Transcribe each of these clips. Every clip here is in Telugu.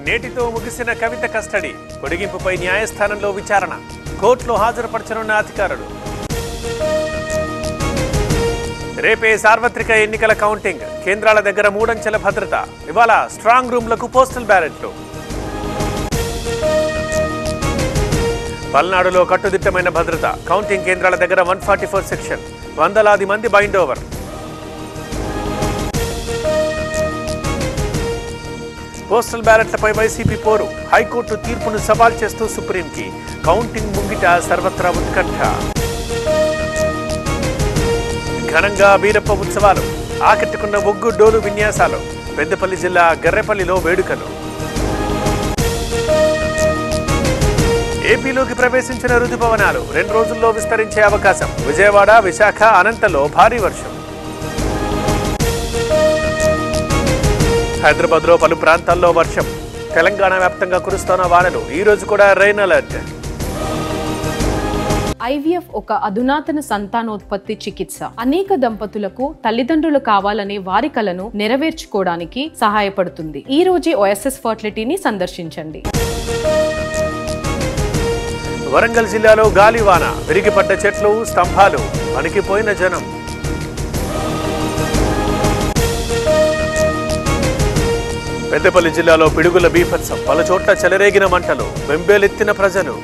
నేటితో ముగిసిన కవిత కస్టడీ పొడిగింపుపై న్యాయస్థానంలో విచారణ కోర్టులో హాజరుపరచనున్న అధికారులు రేపే సార్వత్రిక ఎన్నికల కౌంటింగ్ కేంద్రాల దగ్గర 3 అంచెల భద్రత ఇవాళ స్ట్రాంగ్ రూమ్లకు పోస్టల్ బ్యాలెట్లు పల్నాడులో కట్టుదిట్టమైన భద్రత కౌంటింగ్ కేంద్రాల దగ్గర 144 సెక్షన్ వందలాది మంది బైండ్ ఓవర్ పోస్టల్ బ్యాలెట్లపై వైసీపీ పోరు హైకోర్టు తీర్పును సవాల్ చేస్తూ సుప్రీంకి కౌంటింగ్ ముంగిట సర్వత్రా ఉత్కంఠ ఘనంగా వీరప్ప ఉత్సవాలు ఆకట్టుకున్న ఒగ్గు డోలు విన్యాసాలు పెద్దపల్లి జిల్లా గర్రెపల్లిలో వేడుకలు ఏపీలోకి ప్రవేశించిన రుతుపవనాలు 2 రోజుల్లో విస్తరించే అవకాశం విజయవాడ విశాఖ అనంతలో భారీ వర్షం హైదరాబాద్లో పలు ప్రాంతాల్లో వర్షం తెలంగాణ వ్యాప్తంగా కురుస్తున్న వానలు ఈ రోజు కూడా రెయిన్ అలర్ట్ IVF ఒక అధునాతన సంతానోత్పత్తి చికిత్స అనేక దంపతులకు తల్లిదండ్రులు కావాలనే వారి కలను నెరవేర్చుకోవడానికి సహాయపడుతుంది ఈ రోజే OSS ఫర్టిలిటీని సందర్శించండి వరంగల్ జిల్లాలో గాలివాన విరిగిపడ్డ చెట్లు స్తంభాలు వణికిపోయిన జనం పెద్దపల్లి జిల్లాలో పిడుగుల బీభత్సం పలు చోట్ల చెలరేగిన మంటలు బెంబేలెత్తిన ప్రజలు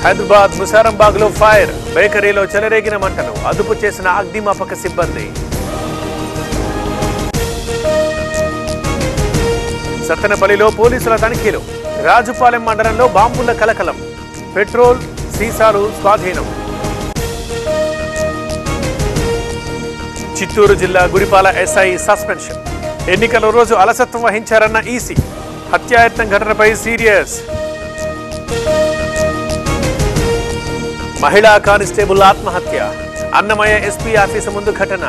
హైదరాబాద్ ముసారంబాగ్లో ఫైర్ బేకరీలో చెలరేగిన మంటలు అదుపు చేసిన అగ్నిమాపక సిబ్బంది సత్తెనపల్లిలో పోలీసుల తనిఖీలు రాజుపాలెం మండలంలో బాంబుల కలకలం పెట్రోల్ సీసాలు స్వాధీనం చిత్తూరు జిల్లా గుడిపాల SI సస్పెన్షన్ ఎన్నికల రోజు అలసత్వం వహించారన్న ఈసీ హత్యాయత్నం ఘటనపై సీరియస్ మహిళా కానిస్టేబుల్ ఆత్మహత్య అన్నమయ్య SP ఆఫీసు ముందు ఘటన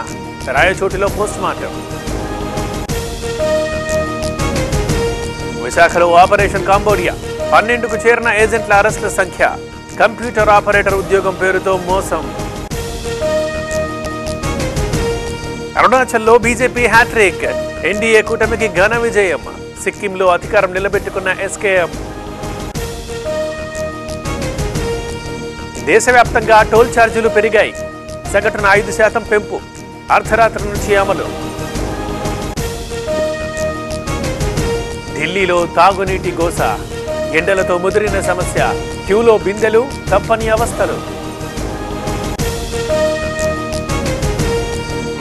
రాయచోటిలో పోస్ట్మార్టం విశాఖలో ఆపరేషన్ కాంబోడియా 12కు చేరిన ఏజెంట్ల అరెస్టుల సంఖ్య కంప్యూటర్ ఆపరేటర్ ఉద్యోగం పేరుతో మోసం అరుణాచల్లో బీజేపీ హ్యాట్రిక్ ఎన్డీఏ కూటమికి ఘన విజయం సిక్కింలో అధికారం నిలబెట్టుకున్న SKM దేశవ్యాప్తంగా టోల్ ఛార్జీలు పెరిగాయి సగటున 5% పెంపు అర్ధరాత్రి నుంచి అమలు ఢిల్లీలో తాగునీటి గోస ఎండలతో ముదిరిన సమస్య క్యూలో బిందెలు తప్పని అవస్థలు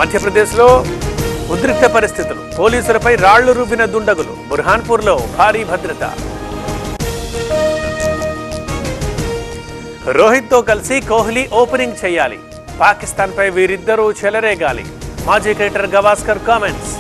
మధ్యప్రదేశ్లో ఉద్రిక్త పరిస్థితులు పోలీసులపై రాళ్లు రువ్విన దుండగులు బుర్హాన్పూర్లో భారీ భద్రత రోహిత్తో కలిసి కోహ్లీ ఓపెనింగ్ చేయాలి పాకిస్తాన్పై వీరిద్దరూ చెలరేగాలి మాజీ క్రికెటర్ గవాస్కర్ కామెంట్స్